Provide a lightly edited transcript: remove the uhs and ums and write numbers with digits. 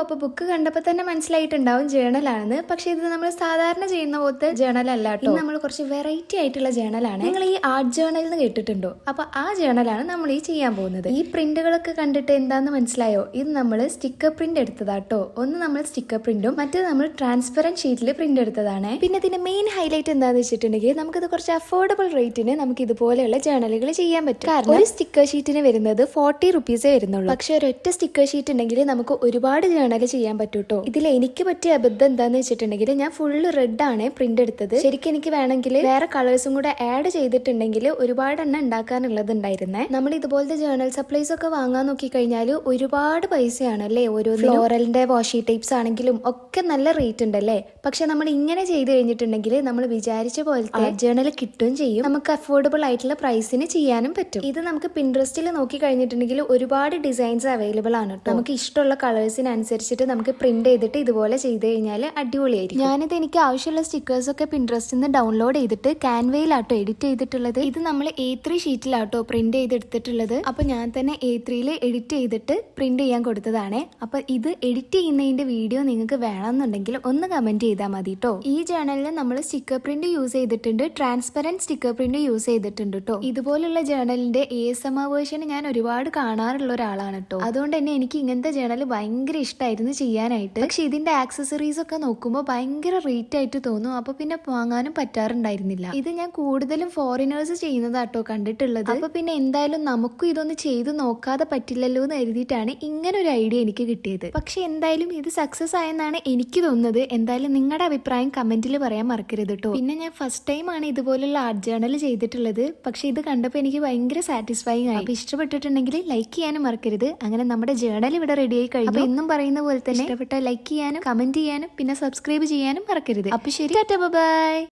അപ്പോൾ ബുക്ക് കണ്ടപ്പോൾ തന്നെ മനസ്സിലായിട്ടുണ്ടാവും ജേണലാണെന്ന്. പക്ഷെ ഇത് നമ്മൾ സാധാരണ ചെയ്യുന്ന പോലത്തെ ജേണൽ അല്ല കേട്ടോ. നമ്മൾ കുറച്ച് വെറൈറ്റി ആയിട്ടുള്ള ജേണലാണ്. നിങ്ങൾ ഈ ആർട്ട് ജേണൽ എന്ന് കേട്ടിട്ടുണ്ടോ? അപ്പൊ ആ ജേണലാണ് നമ്മൾ ഈ ചെയ്യാൻ പോകുന്നത്. ഈ പ്രിന്റുകളൊക്കെ കണ്ടിട്ട് എന്താന്ന് മനസ്സിലായോ? ഇത് നമ്മൾ സ്റ്റിക്കർ പ്രിന്റ് എടുത്തതാട്ടോ. ഒന്ന് നമ്മൾ സ്റ്റിക്കർ പ്രിന്റും മറ്റേത് നമ്മൾ ട്രാൻസ്പെറന്റ് ഷീറ്റിൽ പ്രിന്റ് എടുത്തതാണ്. പിന്നെ ഇതിന്റെ മെയിൻ ഹൈലൈറ്റ് എന്താന്ന് വെച്ചിട്ടുണ്ടെങ്കിൽ നമുക്കിത് കുറച്ച് അഫോർഡബിൾ റേറ്റിന് നമുക്ക് ഇതുപോലെയുള്ള ജേണലുകൾ ചെയ്യാൻ പറ്റും. കാരണം ഒരു സ്റ്റിക്കർ ഷീറ്റിന് വരുന്നത് 40 റുപ്പീസേ വരുന്നുള്ളൂ. പക്ഷെ ഒരൊറ്റ സ്റ്റിക്കർ ഷീറ്റ് ഉണ്ടെങ്കിൽ നമുക്ക് ഒരുപാട് ജേണൽ ചെയ്യാൻ പറ്റൂട്ടോ. ഇതിൽ എനിക്ക് പറ്റിയ അബദ്ധം എന്താന്ന് വെച്ചിട്ടുണ്ടെങ്കിൽ ഞാൻ ഫുള്ള് റെഡ് ആണ് പ്രിന്റ് എടുത്തത്. ശരിക്കും എനിക്ക് വേണമെങ്കിൽ വേറെ കളേഴ്സും കൂടെ ആഡ് ചെയ്തിട്ടുണ്ടെങ്കിൽ ഒരുപാട് എണ്ണം ഉണ്ടാക്കാനുള്ളത് ഉണ്ടായിരുന്നേ. നമ്മൾ ഇതുപോലത്തെ ജേണൽ സപ്ലൈസ് ഒക്കെ വാങ്ങാൻ നോക്കി കഴിഞ്ഞാൽ ഒരുപാട് പൈസയാണ് അല്ലേ? ഓരോ ഫ്ലോറലിന്റെ വാഷി ടൈപ്സ് ആണെങ്കിലും ഒക്കെ നല്ല റേറ്റ് ഉണ്ടല്ലേ. പക്ഷെ നമ്മൾ ഇങ്ങനെ ചെയ്ത് കഴിഞ്ഞിട്ടുണ്ടെങ്കിൽ നമ്മൾ വിചാരിച്ച പോലത്തെ ജേണൽ കിട്ടുകയും ചെയ്യും. നമുക്ക് അഫോർഡബിൾ ആയിട്ടുള്ള പ്രൈസിന് ചെയ്യാനും പറ്റും. ഇത് നമുക്ക് പിൻട്രസ്റ്റിൽ നോക്കി കഴിഞ്ഞിട്ടുണ്ടെങ്കിൽ ഒരുപാട് ഡിസൈൻസ് അവൈലബിൾ ആണ്. നമുക്ക് ഇഷ്ടമുള്ള കളേഴ്സിനനുസരിച്ചിട്ട് നമുക്ക് പ്രിന്റ് ചെയ്തിട്ട് ഇതുപോലെ ചെയ്ത് കഴിഞ്ഞാൽ അടിപൊളിയായിരിക്കും. ഞാനിത് എനിക്ക് ആവശ്യമുള്ള സ്റ്റിക്കേഴ്സ് ഒക്കെ പിൻട്രസ്റ്റിൽ നിന്ന് ഡൗൺലോഡ് ചെയ്തിട്ട് ക്യാൻവയിലാട്ടോ എഡിറ്റ് ചെയ്തിട്ടുള്ളത്. ഇത് നമ്മൾ A3 ഷീറ്റിലാട്ടോ പ്രിന്റ് ചെയ്തെടുത്തിട്ടുള്ളത്. അപ്പൊ ഞാൻ തന്നെ A3യിൽ എഡിറ്റ് ചെയ്തിട്ട് പ്രിന്റ് ചെയ്യാൻ കൊടുത്തതാണ്. അപ്പൊ ഇത് എഡിറ്റ് ചെയ്യുന്നതിന്റെ വീഡിയോ നിങ്ങൾക്ക് വേണമെന്നുണ്ടെങ്കിൽ ഒന്ന് കമന്റ് ചെയ്താൽ മതി കേട്ടോ. ഈ ജേണലിൽ നമ്മൾ സ്റ്റിക്കർ പ്രിന്റ് യൂസ് ചെയ്തിട്ടുണ്ട്, ട്രാൻസ്പെറന്റ് സ്റ്റിക്കർ പ്രിന്റ് യൂസ് ചെയ്തിട്ടുണ്ട് കേട്ടോ. ഇതുപോലുള്ള ജേണലിന്റെ ASMR വേർഷൻ ഞാൻ ഒരുപാട് കാണാറുള്ള ഒരാളാണ് കേട്ടോ. അതുകൊണ്ട് തന്നെ എനിക്ക് ഇങ്ങനത്തെ ജേണൽ ഭയങ്കര ഇഷ്ടമായിരുന്നു ചെയ്യാനായിട്ട്. പക്ഷെ ഇതിന്റെ ആക്സസറീസ് ഒക്കെ നോക്കുമ്പോൾ ഭയങ്കര റേറ്റ് ആയിട്ട് തോന്നും. അപ്പൊ പിന്നെ വാങ്ങാനും പറ്റാറുണ്ടായിരുന്നില്ല. ഇത് ഞാൻ കൂടുതലും ഫോറിനേഴ്സ് ചെയ്യുന്നതാട്ടോ കണ്ടിട്ടുള്ളത്. അപ്പൊ പിന്നെ എന്തായാലും നമുക്കും ഇതൊന്ന് ചെയ്ത് നോക്കാതെ പറ്റില്ലല്ലോ എന്ന് കരുതിയിട്ടാണ് ഇങ്ങനെ ഒരു ഐഡിയ എനിക്ക് കിട്ടിയത്. പക്ഷെ എന്തായാലും ഇത് സക്സസ് ആയെന്നാണ് എനിക്ക് തോന്നുന്നത്. എന്തായാലും നിങ്ങളുടെ അഭിപ്രായം കമന്റിൽ പറയാൻ മറക്കരുത് കേട്ടോ. പിന്നെ ഞാൻ ഫസ്റ്റ് ടൈം ആണ് ഇതുപോലുള്ള ആർട്ട് ജേണൽ ചെയ്തിട്ടുള്ളത്. പക്ഷെ ഇത് കണ്ടപ്പോൾ എനിക്ക് ഭയങ്കര സാറ്റിസ്ഫൈങ് ആയി. അപ്പൊ ഇഷ്ടപ്പെട്ടിട്ടുണ്ടെങ്കിൽ ലൈക്ക് ചെയ്യാനും മറക്കരുത്. അങ്ങനെ നമ്മുടെ ജേണൽ ഇവിടെ റെഡി ആയി കഴിഞ്ഞു. അപ്പൊ എന്നും പറയുന്ന പോലെ തന്നെ ഇഷ്ടപ്പെട്ട ലൈക്ക് ചെയ്യാനും കമന്റ് ചെയ്യാനും പിന്നെ സബ്സ്ക്രൈബ് ചെയ്യാനും മറക്കരുത്. അപ്പൊ ശരി, ടാറ്റാ ബൈ.